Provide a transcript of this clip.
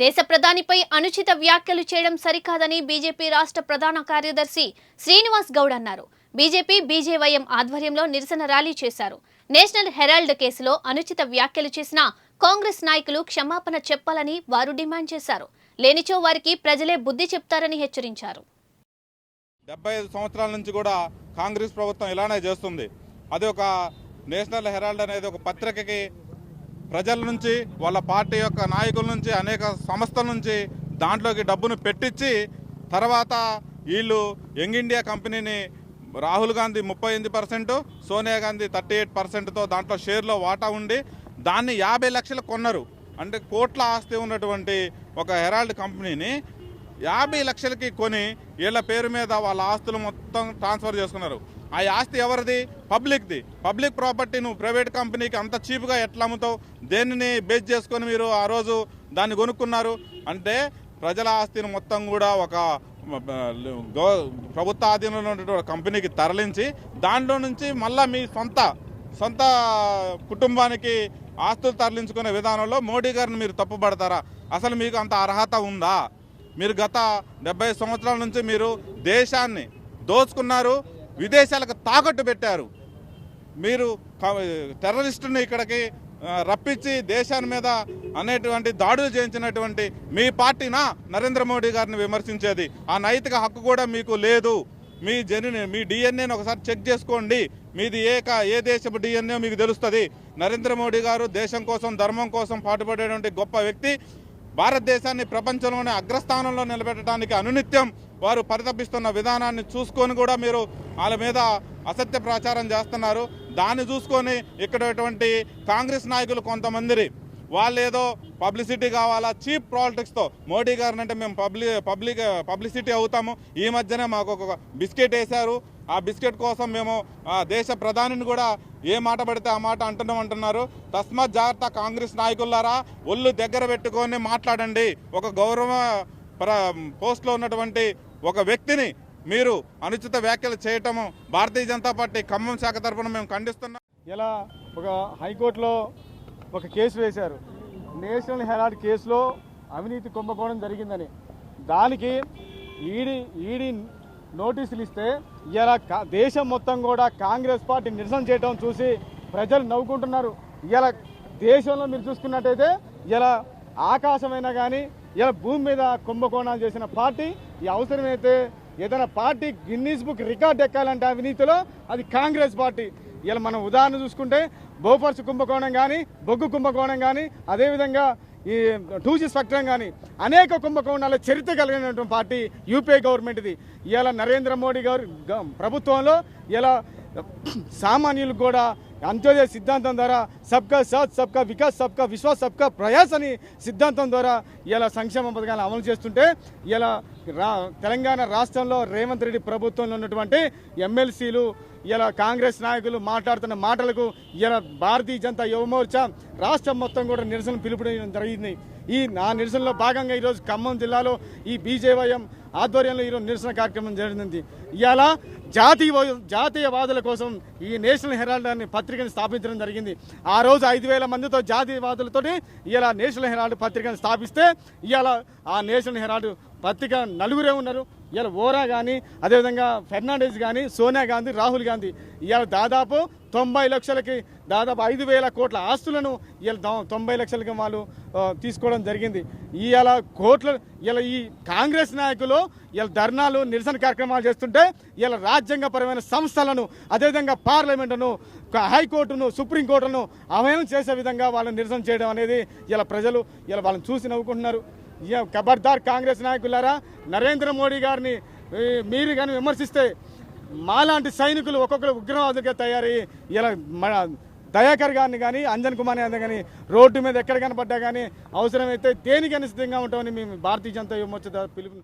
దేశ ప్రధానిపై అనుచిత వ్యాఖ్యలు చేయడం సరికాదని బీజేపీ రాష్ట్ర ప్రధాన కార్యదర్శి శ్రీనివాస్ గౌడ్ అన్నారు. బీజేపీ బీజేవైఎం ఆధ్వర్యంలో నిరసన ర్యాలీ చేశారు. నేషనల్ హెరాల్డ్ కేసులో అనుచిత వ్యాఖ్యలు చేసిన కాంగ్రెస్ నాయకులు క్షమాపణ చెప్పాలని వారు డిమాండ్ చేశారు. లేనిచో వారికి ప్రజలే బుద్ధి చెప్తారని హెచ్చరించారు. 75 సంవత్సరాల నుంచి కూడా కాంగ్రెస్ ప్రభుత్వం ఇలానే చేస్తుంది. అది ఒక నేషనల్ హెరాల్డ్ అనేది ఒక పత్రికకి ప్రజల నుంచి వాళ్ళ పార్టీ యొక్క నాయకుల నుంచి అనేక సంస్థల నుంచి దాంట్లోకి డబ్బును పెట్టించి తర్వాత వీళ్ళు యంగ్ ఇండియా కంపెనీని రాహుల్ గాంధీ 38%, సోనియా గాంధీ 38%తో దాంట్లో షేర్లో వాటా ఉండి దాన్ని 50 లక్షలు కొన్నారు. అంటే కోట్ల ఆస్తి ఉన్నటువంటి ఒక హెరాల్డ్ కంపెనీని 50 లక్షలకి కొని వీళ్ళ పేరు మీద వాళ్ళ ఆస్తులు మొత్తం ట్రాన్స్ఫర్ చేసుకున్నారు. ఆ ఆస్తి ఎవరిది? పబ్లిక్ది. పబ్లిక్ ప్రాపర్టీ నువ్వు ప్రైవేట్ కంపెనీకి అంత చీప్గా ఎట్లా అమ్ముతావు? దేనిని బేస్ చేసుకొని మీరు ఆ రోజు దాన్ని కొనుక్కున్నారు? అంటే ప్రజల ఆస్తిని మొత్తం కూడా ఒక ప్రభుత్వ ఆధీనంలో ఉన్నటువంటి కంపెనీకి తరలించి దాంట్లో నుంచి మళ్ళీ మీ సొంత కుటుంబానికి ఆస్తులు తరలించుకునే విధానంలో మోడీ గారిని మీరు తప్పుపడతారా? అసలు మీకు అంత అర్హత ఉందా? మీరు గత 70 సంవత్సరాల నుంచి మీరు దేశాన్ని దోచుకున్నారు, విదేశాలకు తాకట్టు పెట్టారు. మీరు టెర్రరిస్టుని ఇక్కడికి రప్పించి దేశాన్ని మీద అనేటువంటి దాడులు చేయించినటువంటి మీ పార్టీనా నరేంద్ర మోడీ గారిని విమర్శించేది? ఆ నైతిక హక్కు కూడా మీకు లేదు. మీ డిఎన్ఏని ఒకసారి చెక్ చేసుకోండి. మీది ఏ దేశపు డిఎన్ఏ మీకు తెలుస్తుంది. నరేంద్ర మోడీ గారు దేశం కోసం ధర్మం కోసం పాటుపడేటువంటి గొప్ప వ్యక్తి. భారతదేశాన్ని ప్రపంచంలోనే అగ్రస్థానంలో నిలబెట్టడానికి అనునిత్యం వారు పరితపిస్తున్న విధానాన్ని చూసుకొని కూడా మీరు వాళ్ళ మీద అసత్య ప్రచారం చేస్తున్నారు. దాన్ని చూసుకొని ఇక్కడ కాంగ్రెస్ నాయకులు కొంతమంది వాళ్ళు ఏదో పబ్లిసిటీ కావాలా, చీప్ పాలిటిక్స్తో మోడీ గారిని అంటే మేము పబ్లిసిటీ అవుతాము. ఈ మధ్యనే మాకు ఒక బిస్కెట్ వేశారు. ఆ బిస్కెట్ కోసం మేము దేశ ప్రధానిని కూడా ఏ మాట పడితే ఆ మాట అంటున్నారు. తస్మాత్ జాగ్రత్త కాంగ్రెస్ నాయకులారా, ఒళ్ళు దగ్గర పెట్టుకొని మాట్లాడండి. ఒక గౌరవ పోస్ట్లో ఉన్నటువంటి ఒక వ్యక్తిని మీరు అనుచిత వ్యాఖ్యలు చేయటము భారతీయ జనతా పార్టీ ఖమ్మం శాఖ తరఫున మేము ఖండిస్తున్నాం. ఇలా ఒక హైకోర్టులో ఒక కేసు వేశారు. నేషనల్ హెరాల్డ్ కేసులో అవినీతి కుంభకోణం జరిగిందని. దానికి ఈడీ నోటీసులు ఇస్తే ఇలా దేశం మొత్తం కూడా కాంగ్రెస్ పార్టీ నిరసన చేయడం చూసి ప్రజలు నవ్వుకుంటున్నారు. ఇలా దేశంలో మీరు చూసుకున్నట్టయితే ఇలా ఆకాశమైనా కానీ ఇలా భూమి మీద కుంభకోణాలు చేసిన పార్టీ, ఈ అవసరమైతే ఏదైనా పార్టీ గిన్నీస్ బుక్ రికార్డ్ ఎక్కాలంటే అవినీతిలో అది కాంగ్రెస్ పార్టీ. ఇలా మనం ఉదాహరణ చూసుకుంటే బోఫర్స్ కుంభకోణం కానీ, బొగ్గు కుంభకోణం కానీ, అదేవిధంగా ఈ 2G స్పెక్ట్రం కానీ అనేక కుంభకోణాల చరిత్ర కలిగినటువంటి పార్టీ యూపీఏ గవర్నమెంట్ది. ఇలా నరేంద్ర మోడీ గారు ప్రభుత్వంలో ఇలా సామాన్యులకు కూడా అంత్యోదయ సిద్ధాంతం ద్వారా సబ్కా సాత్, సబ్కా వికాస్, సబ్కా విశ్వాస్, సబ్కా ప్రయాస్ అని సిద్ధాంతం ద్వారా ఇలా సంక్షేమ పథకాలు అమలు చేస్తుంటే ఇలా తెలంగాణ రాష్ట్రంలో రేవంత్ రెడ్డి ప్రభుత్వంలో ఉన్నటువంటి ఎమ్మెల్సీలు ఇలా కాంగ్రెస్ నాయకులు మాట్లాడుతున్న మాటలకు ఇలా భారతీయ జనతా యువ మోర్చా రాష్ట్రం మొత్తం కూడా నిరసన పిలుపుడం జరిగింది. ఆ నిరసనలో భాగంగా ఈరోజు ఖమ్మం జిల్లాలో ఈ బీజేవైఎం ఆధ్వర్యంలో ఈరోజు నిరసన కార్యక్రమం జరిగింది. ఇవాళ జాతీయవాదుల కోసం ఈ నేషనల్ హెరాల్డ్ అనే పత్రికను స్థాపించడం జరిగింది. ఆ రోజు 5,000 మందితో జాతీయవాదులతో ఇలా నేషనల్ హెరాల్డ్ పత్రికను స్థాపిస్తే ఇవాళ ఆ నేషనల్ హెరాల్డ్ పత్రిక నలుగురే ఉన్నారు. ఇలా ఓరా కానీ, అదేవిధంగా ఫెర్నాండెస్ కానీ, సోనియా గాంధీ, రాహుల్ గాంధీ ఇవాళ దాదాపు 90 లక్షలకి దాదాపు 5,000 కోట్ల ఆస్తులను ఇలా 90 లక్షలకి వాళ్ళు తీసుకోవడం జరిగింది. ఇలా ఈ కాంగ్రెస్ నాయకులు ఇలా ధర్నాలు, నిరసన కార్యక్రమాలు చేస్తుంటే ఇలా రాజ్యాంగపరమైన సంస్థలను, అదేవిధంగా పార్లమెంటును, హైకోర్టును, సుప్రీంకోర్టును అవహేళన చేసే విధంగా వాళ్ళని నిరసన చేయడం అనేది ఇలా ప్రజలు ఇలా వాళ్ళని చూసి నవ్వుకుంటున్నారు. ఖబర్దార్ కాంగ్రెస్ నాయకులారా, నరేంద్ర మోడీ గారిని మీరు కానీ విమర్శిస్తే మాలాంటి సైనికులు ఒక్కొక్కరు ఉగ్రవాదులుగా తయారయ్యి ఇలా మన దయాకర్ గారిని కానీ, అంజన్ కుమార్ యాదవ్ కానీ రోడ్డు మీద ఎక్కడ కనపడ్డా కానీ అవసరమైతే దేనికైనా సిద్ధంగా ఉంటామని మేము భారతీయ జనతా యువ మోర్చా పిలుపు